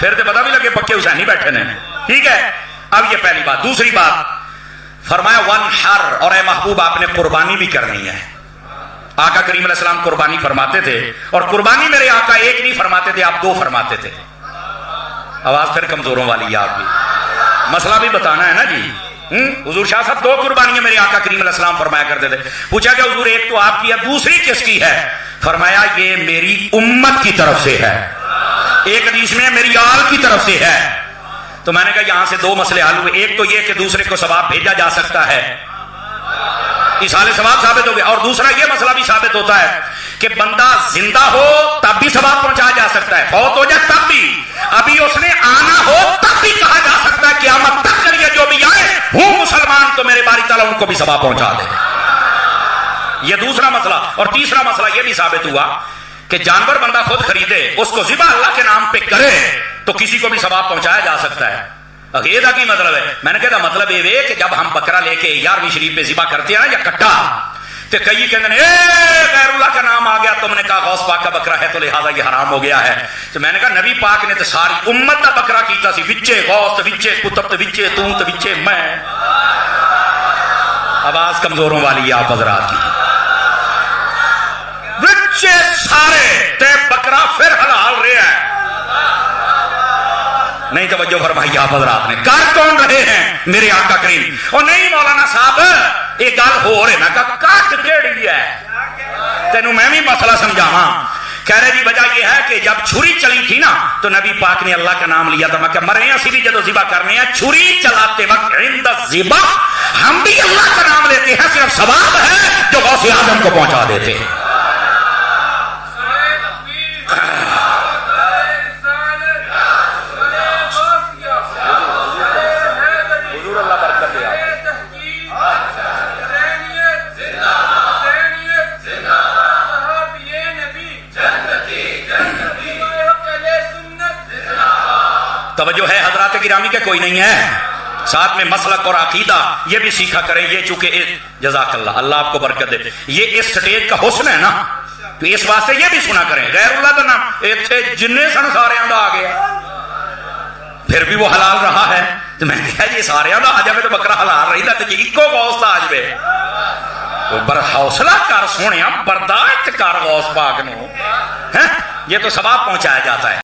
پھر تو پتا بھی لگے پکے حسینی بیٹھے نے. ٹھیک ہے, اب یہ پہلی بات. دوسری بات فرمایا ونحر, اور اے محبوب آپ نے قربانی بھی کرنی ہے. آقا کریم علیہ السلام قربانی فرماتے تھے, اور قربانی میرے آقا ایک نہیں فرماتے تھے, آپ دو فرماتے تھے. آواز پھر کمزوروں والی ہے آپ بھی, مسئلہ بھی بتانا ہے نا جی. حضور شاہ صاحب دو قربانیاں میرے آقا کریم علیہ السلام فرمایا کرتے تھے. پوچھا کہ حضور ایک تو آپ کی ہے, دوسری کس کی ہے؟ فرمایا یہ میری امت کی طرف سے ہے. ایک حدیث میں میری آل کی طرف سے ہے. تو میں نے کہا یہاں سے دو مسئلے حل ہوئے. ایک تو یہ کہ دوسرے کو ثواب بھیجا جا سکتا ہے, ایصال ثواب ثابت ہو گیا. اور دوسرا یہ مسئلہ بھی ثابت ہوتا ہے کہ بندہ زندہ ہو تب بھی ثواب پہنچایا جا سکتا ہے, فوت ہو جائے تب بھی, ابھی اس نے آنا ہو تب بھی کہا جا سکتا ہے قیامت تک کریے جو بھی آئے ہوں مسلمان تو میرے باری تعالیٰ ان کو بھی ثواب پہنچا دے. یہ دوسرا مسئلہ. اور تیسرا مسئلہ یہ بھی ثابت ہوا کہ جانور بندہ خود خریدے, اس کو ذبح اللہ کے نام پہ کرے تو کسی کو بھی ثواب پہنچایا جا سکتا ہے. یہ کی مطلب ہے؟ میں نے کہا مطلب یہ کہ جب ہم بکرا لے کے 11ویں شریف پہ ذبح کرتے ہیں یا کٹا, تو کئی کہتے ہیں غیر اللہ کا نام آ گیا, تم نے کہا غوث پاک کا بکرا ہے تو لہذا یہ حرام ہو گیا ہے. تو میں نے کہا نبی پاک نے تو ساری امت کا بکرا کیتا سی, وچے غوث وچے کتب وچے تو وچے میں. آواز کمزوروں والی آپ حضرات کی, وچے سارے تے بکرا پھر حلال رہا ہے. نہیں توجہ فرمائی آپ حضرات نے, کر کون رہے ہیں میرے آقا کریم. اور نہیں مولانا صاحب یہ گل ہو رہے, میں کہا کٹ کیڑی ہے, تینوں میں بھی مسئلہ سمجھاواں. کہہ رہے جی وجہ یہ ہے کہ جب چھری چلی تھی نا تو نبی پاک نے اللہ کا نام لیا تھا. میں کہ مرے ہیں اسی بھی جدو ذبح کرنے ہیں, چھری چلاتے وقت عند الذبح ہم بھی اللہ کا نام لیتے ہیں, صرف ثواب ہے جو غوث اعظم کو پہنچا دیتے ہیں. توجہ ہے حضرات گرامی کے کوئی نہیں ہے, ساتھ میں مسلک اور عقیدہ یہ بھی سیکھا کریں. یہ چونکہ جزاک اللہ, اللہ آپ کو برکت دے, یہ اس سٹیج کا حسن ہے نا, تو اس واسطے یہ بھی سنا کریں. غیر اللہ کا نام اتنے جنے سن سارے آ گیا, پھر بھی وہ حلال رہا ہے. تو میں نے کہا یہ سارے آ جائے تو بکرا حلال رہی تھا, تو جی ایک غوث آ جائے. حوصلہ کر سونے, برداشت کر غوث پاک نو, یہ تو ثواب پہنچایا جاتا ہے.